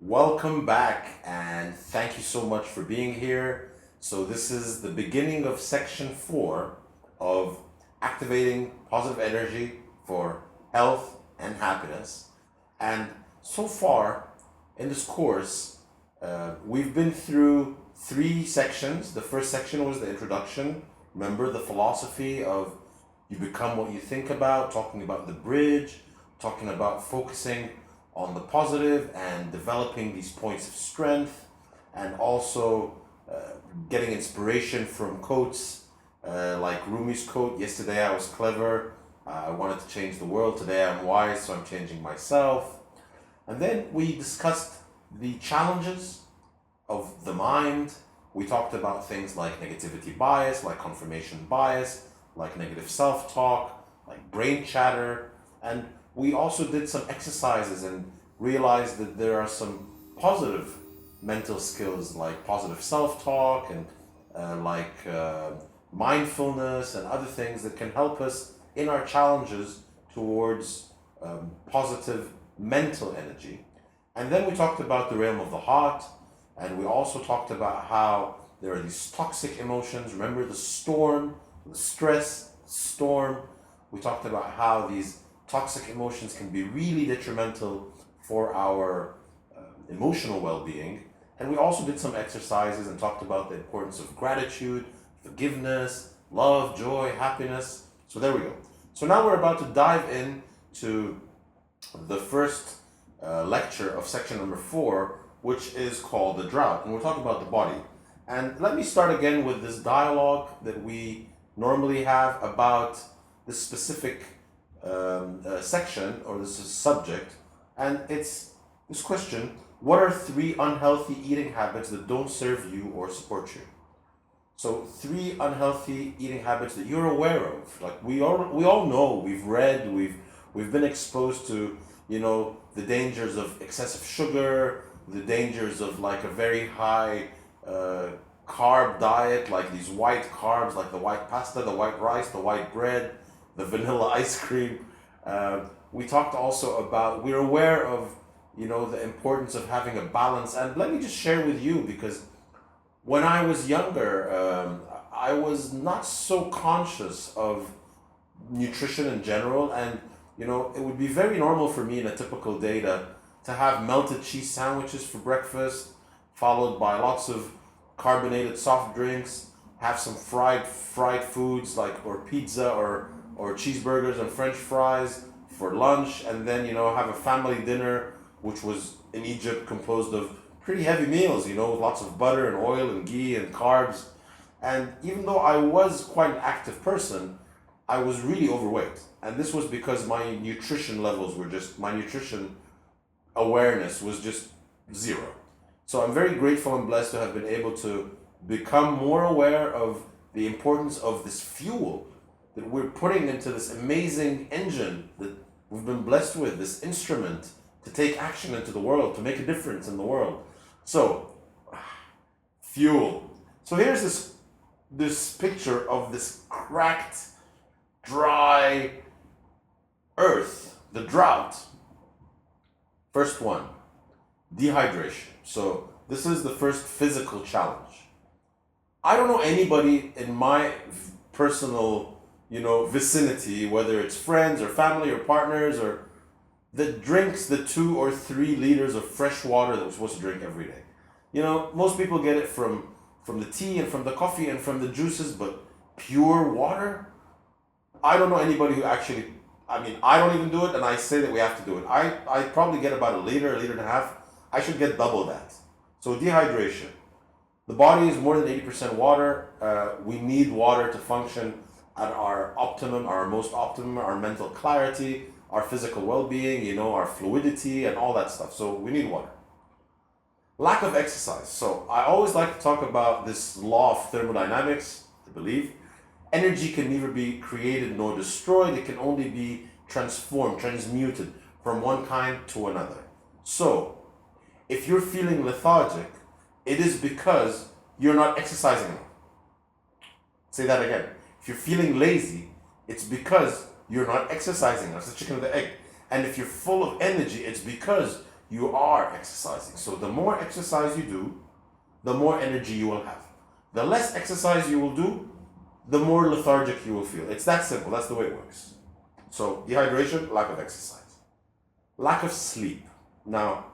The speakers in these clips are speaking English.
Welcome back, and thank you so much for being here. So, this is the beginning of section 4 of activating positive energy for health and happiness. And so far in this course, we've been through 3 sections. The first section was the introduction. Remember the philosophy of you become what you think about, talking about the bridge, talking about focusing on the positive and developing these points of strength, and also getting inspiration from quotes like Rumi's quote, "Yesterday I was clever, I wanted to change the world. Today I'm wise, so I'm changing myself." And then we discussed the challenges of the mind. We talked about things like negativity bias, like confirmation bias, like negative self talk, like brain chatter. And we also did some exercises and realized that there are some positive mental skills like positive self talk and mindfulness and other things that can help us in our challenges towards positive mental energy. And then we talked about the realm of the heart, and we also talked about how there are these toxic emotions. Remember the storm, the stress, storm. We talked about how these toxic emotions can be really detrimental for our emotional well being. And we also did some exercises and talked about the importance of gratitude, forgiveness, love, joy, happiness. So there we go. So now we're about to dive in to the first lecture of section number 4, which is called the drought. And we're talking about the body. And let me start again with this dialogue that we normally have about this specific section or this subject. And it's this question: what are 3 unhealthy eating habits that don't serve you or support you? So 3 unhealthy eating habits that you're aware of. Like we all know, we've read, we've been exposed to, the dangers of excessive sugar, the dangers of like a very high carb diet, like these white carbs, like the white pasta, the white rice, the white bread, the vanilla ice cream. We talked also about, we're aware of, the importance of having a balance. And let me just share with you, because when I was younger, I was not so conscious of nutrition in general. And, it would be very normal for me in a typical day to have melted cheese sandwiches for breakfast, followed by lots of carbonated soft drinks, have some fried foods like or pizza or cheeseburgers and french fries for lunch, and then have a family dinner, which was in Egypt composed of pretty heavy meals, with lots of butter and oil and ghee and carbs. And even though I was quite an active person, I was really overweight. And this was because my nutrition levels were just, my nutrition awareness was just zero. So I'm very grateful and blessed to have been able to become more aware of the importance of this fuel that we're putting into this amazing engine that we've been blessed with, this instrument to take action into the world, to make a difference in the world. So, fuel. So here's this picture of this cracked, dry earth, the drought. First one, dehydration. So this is the first physical challenge. I don't know anybody in my personal, vicinity, whether it's friends or family or partners, or that drinks the 2 or 3 liters of fresh water that we're supposed to drink every day. Most people get it from the tea and from the coffee and from the juices, but pure water? I don't know anybody who actually, I don't even do it, and I say that we have to do it. I probably get about a liter and a half. I should get double that. So dehydration. The body is more than 80% water. We need water to function at our optimum, our most optimum, our mental clarity, our physical well-being, our fluidity and all that stuff. So we need water. Lack of exercise. So I always like to talk about this law of thermodynamics, I believe. Energy can neither be created nor destroyed. It can only be transformed, transmuted from one kind to another. So if you're feeling lethargic, it is because you're not exercising enough. Say that again. If you're feeling lazy, it's because you're not exercising enough. It's the chicken or the egg. And if you're full of energy, it's because you are exercising. So the more exercise you do, the more energy you will have. The less exercise you will do, the more lethargic you will feel. It's that simple. That's the way it works. So dehydration, lack of exercise, lack of sleep. Now,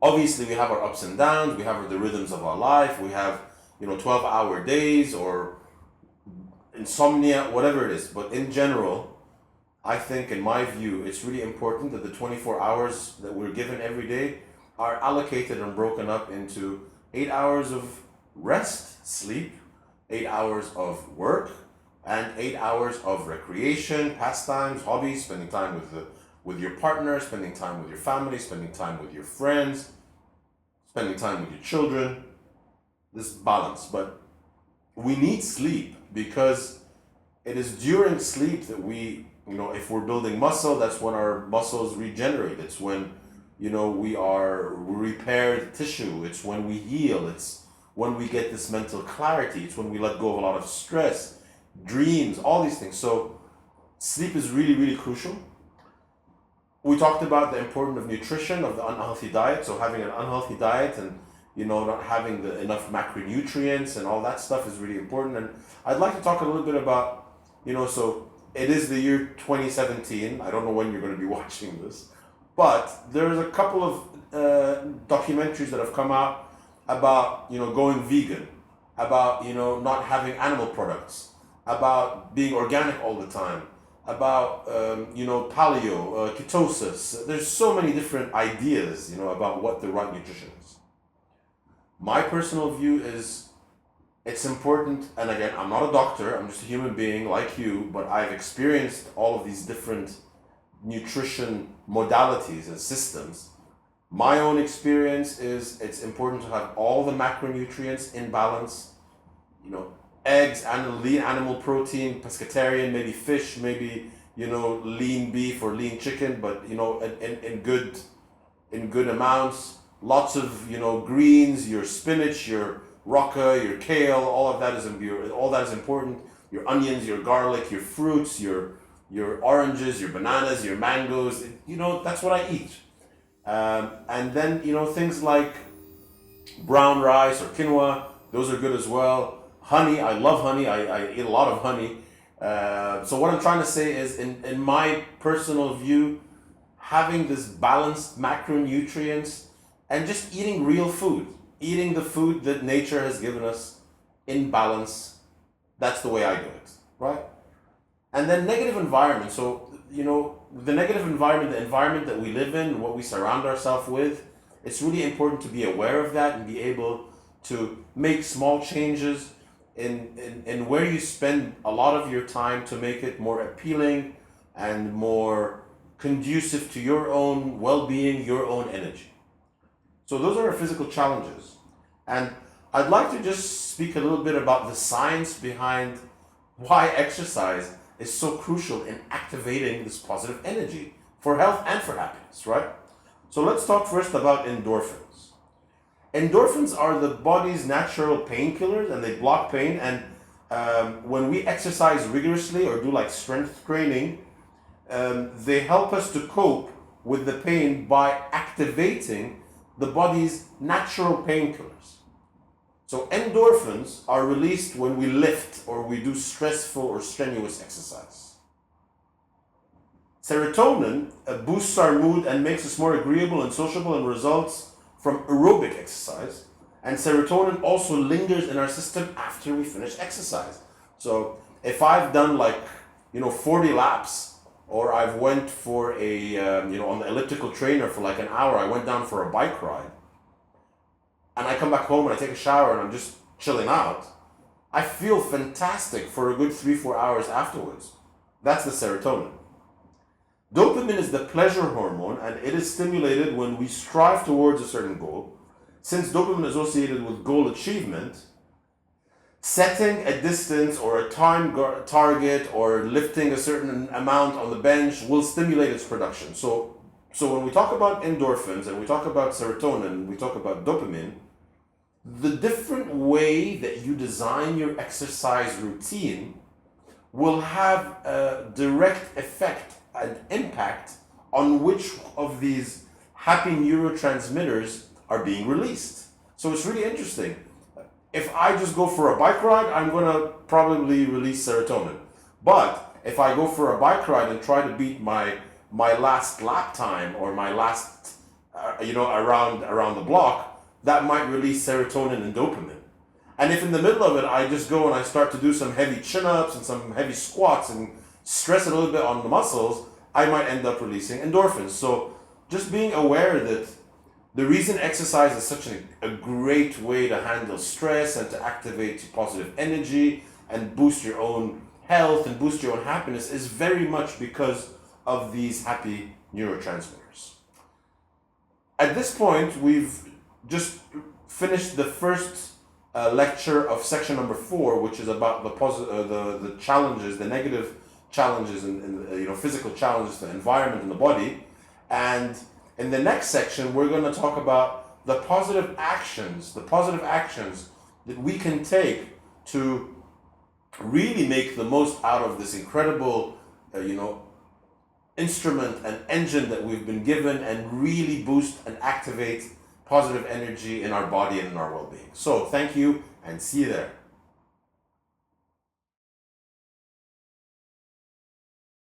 obviously we have our ups and downs. We have the rhythms of our life. We have 12-hour days or insomnia, whatever it is. But in general, I think, in my view, it's really important that the 24 hours that we're given every day are allocated and broken up into 8 hours of rest, sleep, 8 hours of work, and 8 hours of recreation, pastimes, hobbies, spending time with your partner, spending time with your family, spending time with your friends, spending time with your children. This balance. But we need sleep because it is during sleep that we, if we're building muscle, that's when our muscles regenerate. It's when, we repair tissue. It's when we heal. It's when we get this mental clarity. It's when we let go of a lot of stress, dreams, all these things. So sleep is really, really crucial. We talked about the importance of nutrition, of the unhealthy diet. So having an unhealthy diet and not having enough macronutrients and all that stuff is really important. And I'd like to talk a little bit about, so it is the year 2017. I don't know when you're going to be watching this, but there's a couple of documentaries that have come out about, going vegan, about, not having animal products, about being organic all the time, about, paleo, ketosis. There's so many different ideas, about what the right nutrition is. My personal view is it's important, and again, I'm not a doctor, I'm just a human being like you, but I've experienced all of these different nutrition modalities and systems. My own experience is it's important to have all the macronutrients in balance, eggs and lean animal protein, pescatarian, maybe fish, maybe, lean beef or lean chicken, but, in good amounts. Lots of greens, your spinach, your rocca, your kale, all that is important. Your onions, your garlic, your fruits, your oranges, your bananas, your mangoes. That's what I eat. And then things like brown rice or quinoa, those are good as well. Honey, I love honey. I eat a lot of honey. So what I'm trying to say is, in my personal view, having this balanced macronutrients and just eating real food, eating the food that nature has given us in balance, that's the way I do it, right? And then negative environment. So, the negative environment, the environment that we live in, what we surround ourselves with, it's really important to be aware of that and be able to make small changes in where you spend a lot of your time to make it more appealing and more conducive to your own well-being, your own energy. So those are our physical challenges. And I'd like to just speak a little bit about the science behind why exercise is so crucial in activating this positive energy for health and for happiness, right? So let's talk first about endorphins. Endorphins are the body's natural painkillers, and they block pain. And when we exercise rigorously or do like strength training, they help us to cope with the pain by activating the body's natural painkillers. So endorphins are released when we lift or we do stressful or strenuous exercise. Serotonin boosts our mood and makes us more agreeable and sociable and results from aerobic exercise. And serotonin also lingers in our system after we finish exercise. So if I've done 40 laps, or I've went for on the elliptical trainer for like an hour, I went down for a bike ride, and I come back home and I take a shower and I'm just chilling out, I feel fantastic for a good 3-4 hours afterwards. That's the serotonin. Dopamine is the pleasure hormone, and it is stimulated when we strive towards a certain goal. Since dopamine is associated with goal achievement, setting a distance or a time target or lifting a certain amount on the bench will stimulate its production. So when we talk about endorphins and we talk about serotonin, we talk about dopamine, the different way that you design your exercise routine will have a direct effect and impact on which of these happy neurotransmitters are being released. So it's really interesting. If I just go for a bike ride, I'm going to probably release serotonin. But if I go for a bike ride and try to beat my last lap time or my last around the block, that might release serotonin and dopamine. And if in the middle of it I just go and I start to do some heavy chin-ups and some heavy squats and stress it a little bit on the muscles, I might end up releasing endorphins. So just being aware that the reason exercise is such a great way to handle stress and to activate positive energy and boost your own health and boost your own happiness is very much because of these happy neurotransmitters. At this point, we've just finished the first lecture of section number 4, which is about the challenges, the negative challenges, and physical challenges to the environment and the body. And in the next section, we're going to talk about the positive actions that we can take to really make the most out of this incredible, instrument and engine that we've been given, and really boost and activate positive energy in our body and in our well-being. So thank you, and see you there.